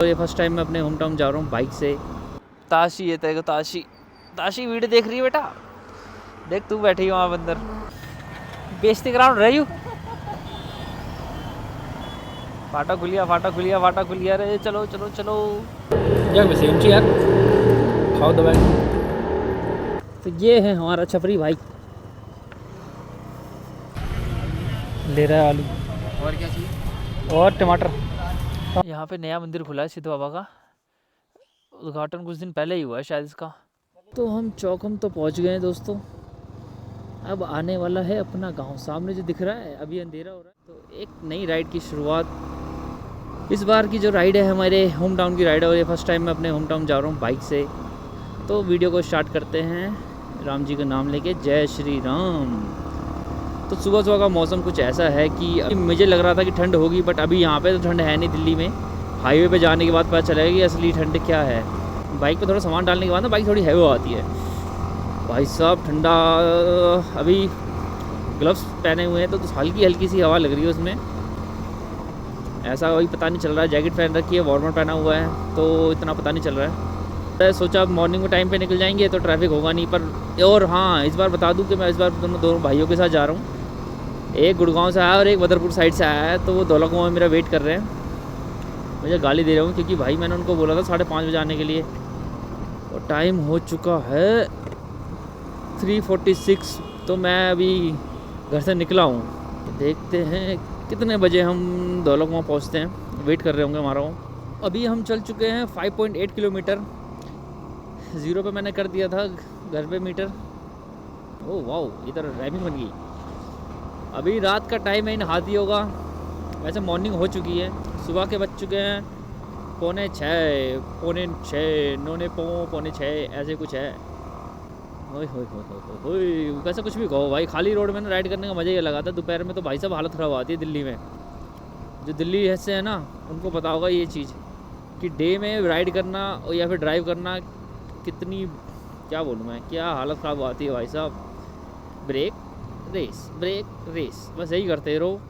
तो ये first time मैं अपने होम टाउन जा रहा हूँ बाइक से। ताशी है तेरे को, ताशी ताशी वीडियो देख रही है बेटा, देख तू बैठी है वहाँ अंदर बेइज्जती ग्राउंड रही हूँ। फाटा खुलिया फाटा खुलिया फाटा खुलिया रे, चलो चलो चलो जग सेम ची यार, खाओ दवाई। तो ये है हमारा छपरी भाई, ले रहा है आलू और क्या चाहिए? और टमाटर। यहाँ पे नया मंदिर खुला है सिद्ध बाबा का, उद्घाटन कुछ दिन पहले ही हुआ है शायद इसका। तो हम चौकम तो पहुँच गए हैं दोस्तों, अब आने वाला है अपना गांव। सामने जो दिख रहा है अभी अंधेरा हो रहा है, तो एक नई राइड की शुरुआत। इस बार की जो राइड है हमारे होम टाउन की राइड है, और ये फर्स्ट टाइम मैं अपने होम टाउन जा रहा हूँ बाइक से। तो वीडियो को स्टार्ट करते हैं राम जी का नाम लेके, जय श्री राम। तो सुबह सुबह का मौसम कुछ ऐसा है कि अभी मुझे लग रहा था कि ठंड होगी, बट अभी यहाँ पे तो ठंड है नहीं। दिल्ली में हाईवे पे जाने के बाद पता चलेगा कि असली ठंड क्या है। बाइक पे थोड़ा सामान डालने के बाद ना बाइक थोड़ी हैवी आती है भाई साहब, ठंडा। अभी ग्लव्स पहने हुए हैं तो हल्की हल्की सी हवा लग रही है उसमें, ऐसा कोई पता नहीं चल रहा है। जैकेट पहन रखी है, वार्मर पहना हुआ है, तो इतना पता नहीं चल रहा है। मैं सोचा मॉर्निंग में टाइम पे निकल जाएंगे तो ट्रैफिक होगा नहीं। पर और हाँ, इस बार बता दूं कि मैं इस बार दोनों भाइयों के साथ जा रहा हूँ। एक गुड़गांव से आया और एक बदरपुर साइड से आया है, तो वो दोनों को मेरा वेट कर रहे हैं। मुझे गाली दे रहा हूँ क्योंकि भाई मैंने उनको बोला था 5:30 बजे आने के लिए, और टाइम हो चुका है 3:46। तो मैं अभी घर से निकला हूँ, तो देखते हैं कितने बजे हम दोनों वहाँ पहुँचते हैं। वेट कर रहे होंगे हमारा वहाँ। अभी हम चल चुके हैं 5.8 किलोमीटर। 0 पे मैंने कर दिया था घर पे मीटर। ओह वाह, इधर रैमिंग बन गई। अभी रात का टाइम है, नहाती होगा। वैसे मॉर्निंग हो चुकी है, सुबह के बज चुके हैं 5:45, 5:45, 9:45 ऐसे कुछ है। ओए होए होए होए होए, वैसे कुछ भी कहो भाई, खाली रोड में ना राइड करने का मज़ा ही लगा था। दोपहर में तो भाई साहब हालत ख़राब आती है दिल्ली में। जो दिल्ली से है ना उनको पता होगा ये चीज़ कि डे में राइड करना या फिर ड्राइव करना कितनी, क्या बोलूँ मैं, क्या हालत ख़राब आती है भाई साहब। ब्रेक रेस बस यही करते रहो।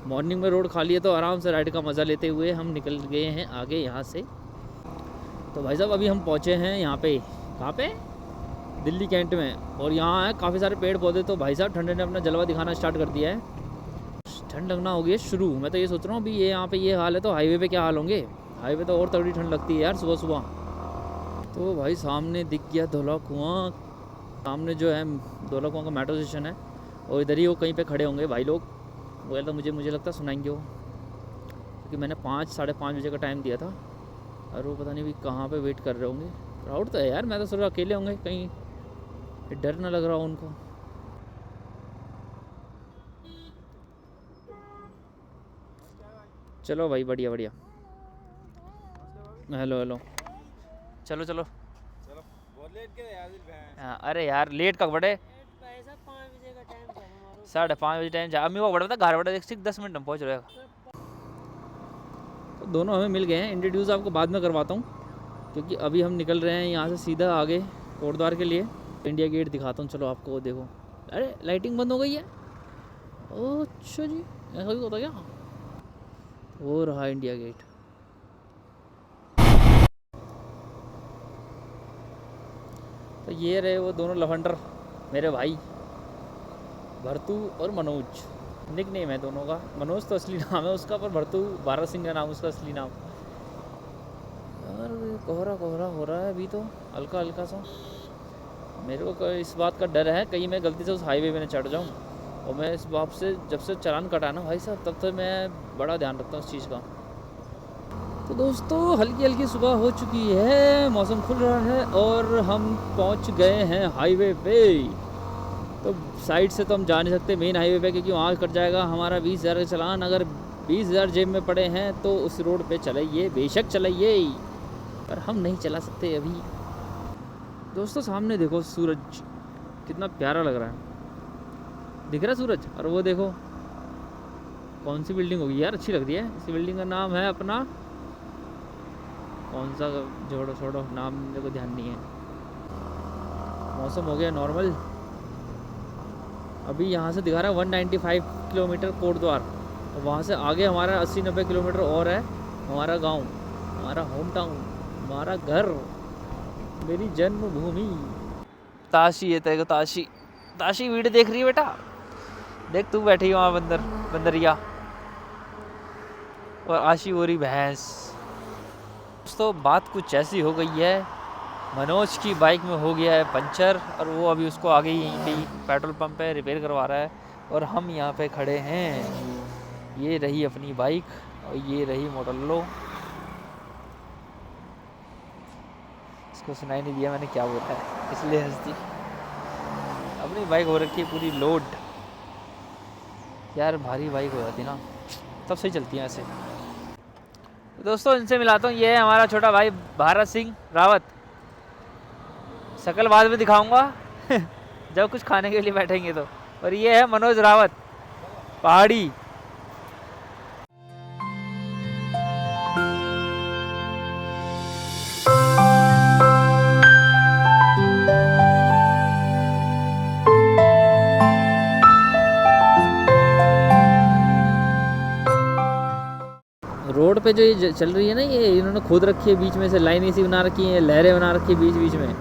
मॉर्निंग में रोड खाली है तो आराम से राइड का मज़ा लेते हुए हम निकल गए हैं आगे यहाँ से। तो भाई साहब अभी हम पहुँचे हैं यहाँ पे, कहाँ पे, दिल्ली कैंट में। और यहाँ है काफ़ी सारे पेड़ पौधे। तो भाई साहब ठंड ने अपना जलवा दिखाना स्टार्ट कर दिया है, ठंड लगना हो गई है शुरू। मैं तो ये सोच रहा हूँ अभी ये यहाँ पे ये हाल है तो हाईवे पे क्या हाल होंगे। हाईवे तो और थोड़ी ठंड लगती है यार सुबह सुबह। तो भाई सामने दिख गया धौला कुआँ, सामने जो है धौला कुआँ का मेट्रो स्टेशन है, और इधर ही वो कहीं पे खड़े होंगे भाई लोग। वो तो मुझे लगता है सुनाएंगे वो, क्योंकि मैंने 5-5:30 बजे का टाइम दिया था, और वो पता नहीं भी कहाँ पे वेट कर रहे होंगे। क्राउड तो है यार, मैं तो सोच रहा अकेले होंगे, कहीं डर ना लग रहा हो उनको। चलो भाई, बढ़िया बढ़िया। हेलो हेलो, चलो चलो। बहुत लेट के यार हाँ, अरे यार लेट का बड़े 5:30 बजे टाइम जा, अम्मी को बड़ा था घर बड़ा, 10 मिनट में पहुँच रहेगा। तो दोनों हमें मिल गए हैं। इंट्रोड्यूस आपको बाद में करवाता हूँ, क्योंकि अभी हम निकल रहे हैं यहाँ से सीधा आगे कोटद्वार के लिए। इंडिया गेट दिखाता हूँ, चलो आपको। देखो, अरे लाइटिंग बंद हो गई है। ओह अच्छा जी, ऐसा भी होता क्या। वो रहा इंडिया गेट। तो ये रहे वो दोनों लफंडर, मेरे भाई भरतू और मनोज। निक नेम है दोनों का। मनोज तो असली नाम है उसका, पर भरतू भारत सिंह का नाम उसका असली नाम। यार कोहरा कोहरा हो रहा है अभी तो, हल्का हल्का सा। मेरे को इस बात का डर है कहीं मैं गलती से उस हाईवे में न चढ़ जाऊँ। और मैं इस बात से जब से चालान कटाना भाई साहब, तब तक मैं बड़ा ध्यान रखता हूँ उस चीज़ का। तो दोस्तों हल्की हल्की सुबह हो चुकी है, मौसम खुल रहा है, और हम पहुँच गए हैं हाईवे पे। तो साइड से तो हम जा नहीं सकते मेन हाईवे पे, क्योंकि वहाँ कट जाएगा हमारा 20,000 का चालान। अगर 20,000 जेब में पड़े हैं तो उस रोड पे चलाइए, बेशक चलाइए, पर हम नहीं चला सकते अभी। दोस्तों सामने देखो सूरज कितना प्यारा लग रहा है, दिख रहा है सूरज। और वो देखो कौन सी बिल्डिंग होगी यार, अच्छी लग रही है। इस बिल्डिंग का नाम है अपना, कौन सा, जोड़ो छोड़ो नाम मेरे को ध्यान नहीं है। मौसम हो गया नॉर्मल। अभी यहाँ से दिखा रहा है 195 किलोमीटर कोटद्वार, और वहाँ से आगे हमारा 80-90 किलोमीटर और है हमारा गांव, हमारा होम टाउन, हमारा घर, मेरी जन्मभूमि। ताशी है तेरे को, ताशी ताशी वीडियो देख रही है बेटा? देख तू बैठी है वहाँ बंदर, बंदरिया, और आशी हो रही भैंस। दोस्तों बात कुछ ऐसी हो गई है, मनोज की बाइक में हो गया है पंचर, और वो अभी उसको आगे यहीं पे पेट्रोल पंप पे रिपेयर करवा रहा है, और हम यहाँ पे खड़े हैं। ये रही अपनी बाइक और ये रही मोटल्लो। इसको सुनाई नहीं दिया मैंने क्या बोला है, इसलिए हंस दी। अपनी बाइक हो रखी है पूरी लोड। यार भारी बाइक हो जाती ना तब सही चलती है ऐसे। दोस्तों इनसे मिलाता हूँ, ये है हमारा छोटा भाई भारत सिंह रावत। शकल बाद में दिखाऊंगा जब कुछ खाने के लिए बैठेंगे तो। और ये है मनोज रावत पहाड़ी। रोड पे जो ये चल रही है ना, ये इन्होंने खोद रखी है बीच में से, लाइन ऐसी बना रखी है, लहरें बना रखी है बीच बीच में।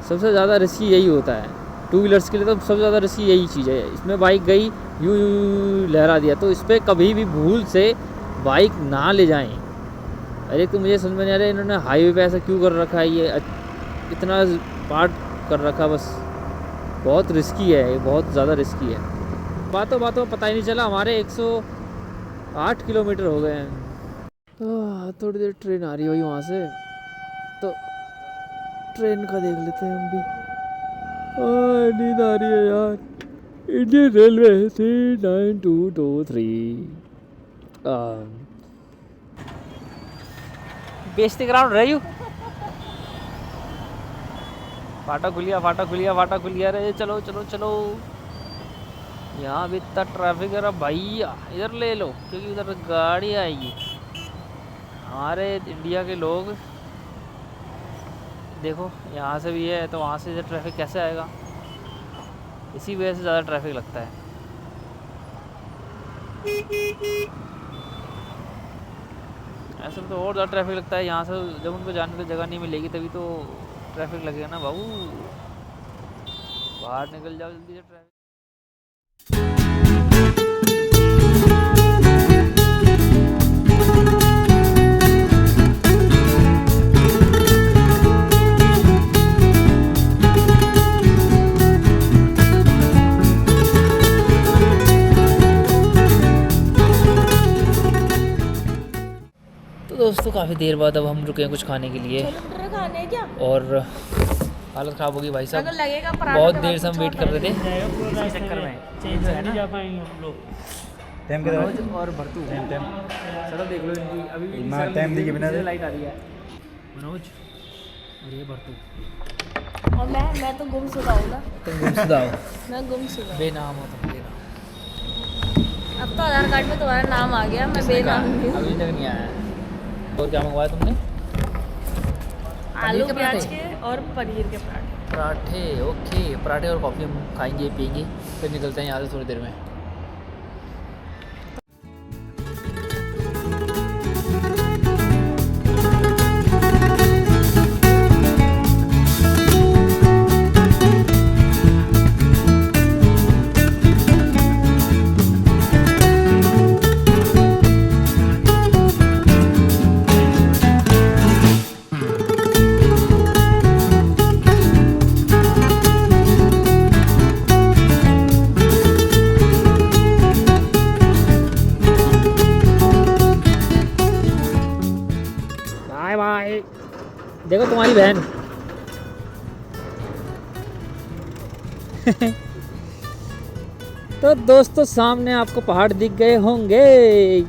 सबसे ज़्यादा रिस्की यही होता है टू व्हीलर्स के लिए, तो सबसे ज़्यादा रिस्की यही चीज़ है। इसमें बाइक गई यूँ यूँ लहरा दिया, तो इस पर कभी भी भूल से बाइक ना ले जाएं। अरे तो मुझे समझ में नहीं आ रहा है इन्होंने हाईवे पे ऐसा क्यों कर रखा है, ये इतना पार्ट कर रखा, बस बहुत रिस्की है ये, बहुत ज़्यादा रिस्की है। बातों बातों में पता ही नहीं चला हमारे 108 किलोमीटर हो गए हैं। थोड़ी देर ट्रेन आ रही है भाई वहाँ से, तो ट्रेन का देख लेते हैं हम भी। नींद आ रही है यार। इंडियन रेलवे 39223 बेइज्जती ग्राउंड रही हूँ। फाटा खुलिया, फाटा खुलिया, फाटा खुलिया रे, चलो चलो चलो। यहाँ भी इतना ट्रैफिक है भैया, इधर ले लो क्योंकि उधर गाड़ी आएगी। हमारे इंडिया के लोग देखो यहाँ से भी है तो वहाँ से इधर ट्रैफिक कैसे आएगा, इसी वजह से ज़्यादा ट्रैफिक लगता है। ऐसे तो और ज़्यादा ट्रैफिक लगता है यहाँ से, जब उनको जाने की जगह नहीं मिलेगी तभी तो ट्रैफिक लगेगा ना बाबू। बाहर निकल जाओ जल्दी से ट्रैफिक। दोस्तों काफ़ी देर बाद अब हम रुके हैं कुछ खाने के लिए, खाने क्या? और हालत ख़राब हो गई भाई साहब। लगेगा बहुत देर से हम वेट कर रहे थे इसी चक्कर में। टाइम के मनोज और भरतू सर देख लो इनकी अभी टाइम दिखे बिना लाइट आ रही है। मनोज और ये भरतू और मैं तो गुमशुदा हूँ ना। तुम गुमशुदा हो, मैं गुमशुदा। बेनाम हो तुम, बेनाम। अब तो आधार कार्ड में तुम्हारा नाम आ गया, मैं बेनाम हूँ। अभी तक नहीं आया। और क्या मंगवाया तुमने? आलू के प्याज पराठे? के और पनीर के पराठे। पराठे, ओके। पराठे और कॉफ़ी हम खाएंगे पिएंगे, फिर निकलते हैं यहाँ से थोड़ी देर में। देखो तुम्हारी बहन तो दोस्तों सामने आपको पहाड़ दिख गए होंगे,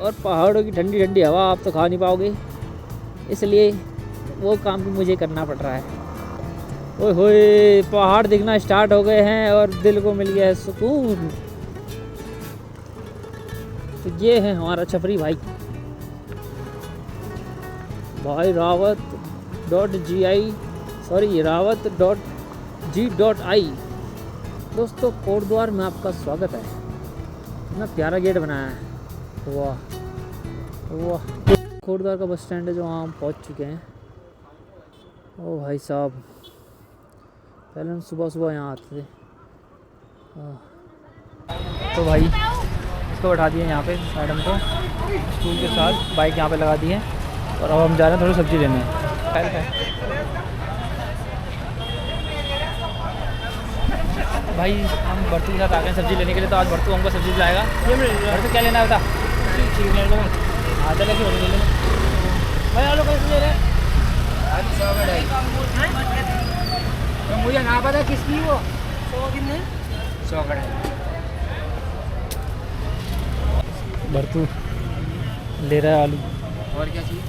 और पहाड़ों की ठंडी ठंडी हवा आप तो खा नहीं पाओगे, इसलिए वो काम भी मुझे करना पड़ रहा है। ओए होए पहाड़ दिखना स्टार्ट हो गए हैं और दिल को मिल गया है सुकून। तो ये है हमारा छपरी भाई, भाई रावत.gi दोस्तों कोटद्वार में आपका स्वागत है। इतना प्यारा गेट बनाया है, वाह वाह। कोटद्वार का बस स्टैंड है जो वहाँ हम पहुँच चुके हैं। ओ भाई साहब, पहले हम सुबह सुबह यहाँ आते थे। तो भाई इसको बैठा दिए यहाँ पे मैडम को स्टूल के साथ, बाइक यहाँ पे लगा दी है और अब हम जा रहे हैं थोड़ी सब्ज़ी लेने। भाई हम बर्तू के साथ आ गए सब्ज़ी लेने के लिए, तो आज बर्तू हमको सब्ज़ी लाएगा। बर्तू क्या लेना है बता? आधा लगी हो ले भाई, आलू कैसे ले रहे हैं? तो मुझे ना पता किसकी वो 100 कितने 100 कढ़ाई। बर्तू ले रहा है आलू और क्या चाहिए?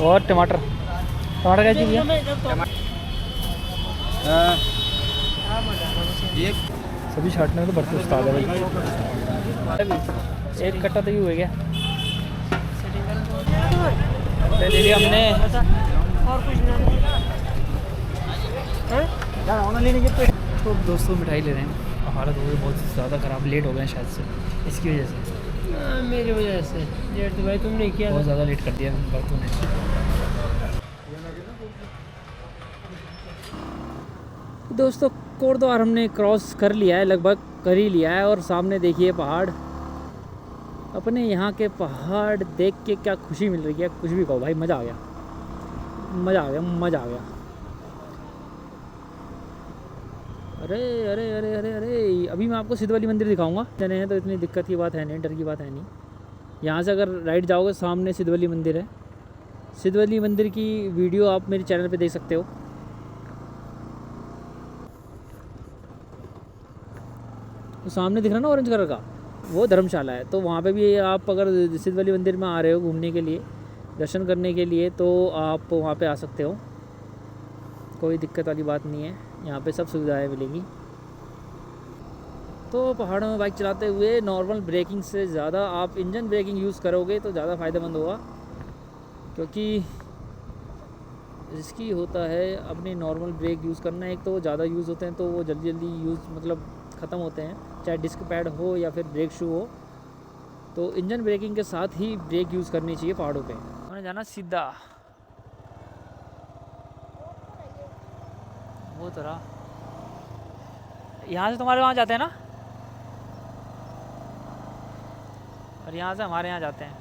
और टमाटर। टमाटर क्या चाहिए भैया? एक सब्जी छाटने में तो बर्तू उस्ताद है भाई। एक कट्टा तो ही हो गया, ले लिया हमने। और कुछ नहीं। तो दोस्तों मिठाई ले रहे हैं। हालत हो गई बहुत ज़्यादा ख़राब, लेट हो गए शायद से, इसकी वजह से। मेरी वजह से लेट तो भाई तुमने किया, बहुत ज़्यादा लेट कर दिया बर्तू ने। दोस्तों कोटद्वार हमने क्रॉस कर लिया है, लगभग कर ही लिया है। और सामने देखिए पहाड़। अपने यहाँ के पहाड़ देख के क्या खुशी मिल रही है, कुछ भी कहो भाई, मज़ा आ गया, मज़ा आ गया, मज़ा आ गया। अरे अरे अरे अरे अरे, अभी मैं आपको सिद्धवली मंदिर दिखाऊंगा। जाने हैं तो इतनी दिक्कत की बात है नहीं, डर की बात है नहीं। यहाँ से अगर राइट जाओगे सामने सिद्धवली मंदिर है। सिद्धवली मंदिर की वीडियो आप मेरे चैनल पे देख सकते हो। तो सामने दिख रहा ना ऑरेंज कलर का, वो धर्मशाला है। तो वहाँ पे भी आप अगर सिद्धवली मंदिर में आ रहे हो घूमने के लिए, दर्शन करने के लिए, तो आप वहाँ पे आ सकते हो। कोई दिक्कत वाली बात नहीं है, यहाँ पे सब सुविधाएं मिलेंगी। तो पहाड़ों में बाइक चलाते हुए नॉर्मल ब्रेकिंग से ज़्यादा आप इंजन ब्रेकिंग यूज़ करोगे तो ज़्यादा फ़ायदेमंद होगा, क्योंकि रिस्की होता है अपनी नॉर्मल ब्रेक यूज़ करना। एक तो वो ज़्यादा यूज़ होते हैं तो वो जल्दी जल्दी यूज़ मतलब ख़त्म होते हैं, चाहे डिस्क पैड हो या फिर ब्रेक शू हो। तो इंजन ब्रेकिंग के साथ ही ब्रेक यूज़ करनी चाहिए पहाड़ों पे। हमें जाना सीधा वो तरह, यहाँ से तुम्हारे वहाँ जाते हैं ना, और यहाँ से हमारे यहाँ जाते हैं।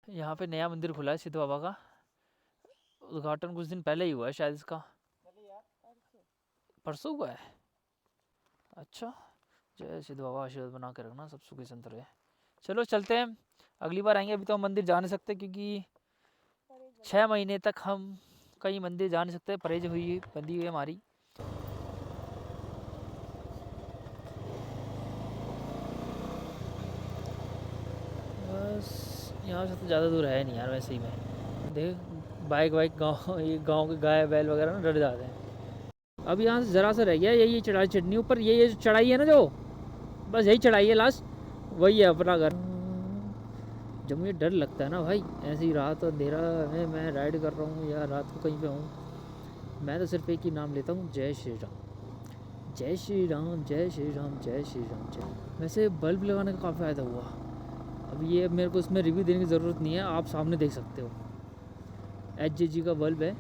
यहाँ पे नया मंदिर खुला है सिद्ध बाबा का, उद्घाटन कुछ दिन पहले ही हुआ है शायद इसका। परसों हुआ है? अच्छा, जय सिद्ध बाबा, आशीर्वाद बना के रखना, सब सुखी संत रहे। चलो चलते हैं, अगली बार आएंगे। अभी तो हम मंदिर जा नहीं सकते क्योंकि 6 महीने तक हम कहीं मंदिर जा नहीं सकते, परहेज हुई बंदी हुई हमारी। बस यहाँ से तो ज़्यादा दूर है नहीं यार, वैसे ही मैं देख बाइक गाँव, ये गाँव के गाय बैल वगैरह ना डर जाते हैं। अब यहाँ से ज़रा सा रह गया, यही चढ़ाई चढ़नी ऊपर, ये चढ़ाई है ना जो, बस यही चढ़ाई है लास्ट, वही है अपना घर। जब मुझे डर लगता है ना भाई, ऐसी रात अंधेरा में मैं राइड कर रहा हूँ या रात को कहीं पे हूँ, मैं तो सिर्फ एक ही नाम लेता हूँ, जय श्री राम, जय श्री राम, जय श्री राम, जय श्री राम, जय। वैसे बल्ब लगाने का काफ़ी फ़ायदा हुआ। अब ये मेरे को इसमें रिव्यू देने की ज़रूरत नहीं है, आप सामने देख सकते हो। HJG का बल्ब है,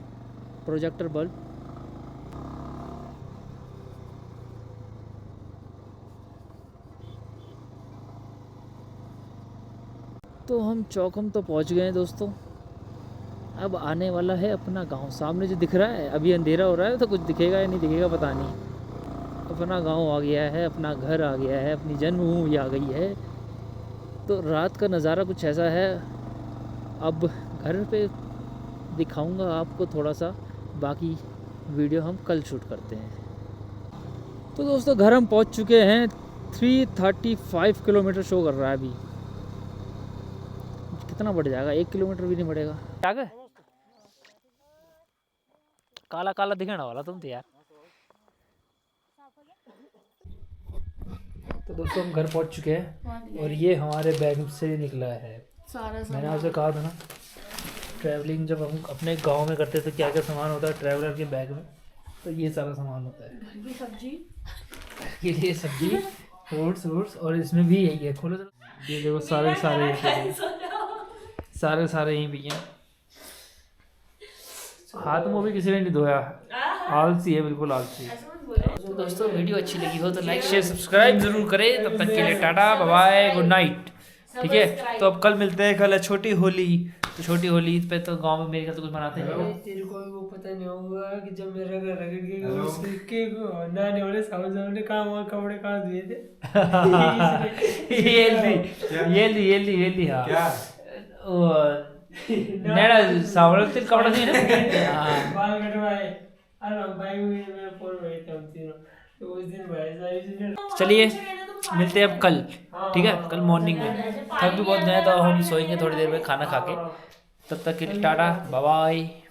प्रोजेक्टर बल्ब। तो हम चौकम तो पहुंच गए हैं दोस्तों। अब आने वाला है अपना गांव। सामने जो दिख रहा है, अभी अंधेरा हो रहा है तो कुछ दिखेगा या नहीं दिखेगा पता नहीं। अपना गांव आ गया है, अपना घर आ गया है, अपनी जन्मभूमि आ गई है। तो रात का नज़ारा कुछ ऐसा है। अब घर पे दिखाऊंगा आपको थोड़ा सा, बाकी वीडियो हम कल शूट करते हैं। तो दोस्तों घर हम पहुंच चुके हैं। 335 किलोमीटर शो कर रहा है अभी। कितना बढ़ जाएगा, 1 किलोमीटर भी नहीं बढ़ेगा। क्या गए काला काला दिखाने वाला तुम तो यार। तो दोस्तों हम घर पहुंच चुके हैं और ये हमारे बैग से निकला है सारा मैंने आपसे कहा था ना, ट्रैवलिंग जब हम अपने गांव में करते थे क्या क्या सामान होता है ट्रैवलर के बैग में, तो ये सारा सामान होता है। घर की सब्जी, ये लिए सब्जी, फ्रूट्स और इसमें भी यही है। खोलो जरा। ये देखो सारे सारे यहीं भी हैं। हाथ मुंह भी किसी ने नहीं धोया, आलसी है, बिल्कुल आलसी। तो दोस्तों वीडियो अच्छी लगी हो तो लाइक शेयर सब्सक्राइब जरूर करें। तब तक के लिए tata bye bye good night. ठीक है, तो अब कल मिलते हैं। कल है छोटी होली, तो छोटी होली पे तो गांव में मेरे घर तो कुछ मनाते हैं। तेरे को भी वो पता नहीं होगा कि जब मेरा घर रगड़ गया उसके नाने वाले सामने कहाँ वहाँ कपड़े कहाँ धुए थे। ये ली हाँ क्या नेड़ा सावल तेल कपड़ा नहीं ना बाल कटवाए। अरे भाई मैं फोन भेजता हूँ तीनों, तो उस दिन भाई साहब चलिए मिलते हैं अब कल। ठीक है, कल मॉर्निंग में। थक भी बहुत गए तो हम सोएंगे थोड़ी देर में खाना खा के। तब तक के लिए टाटा बाय बाय।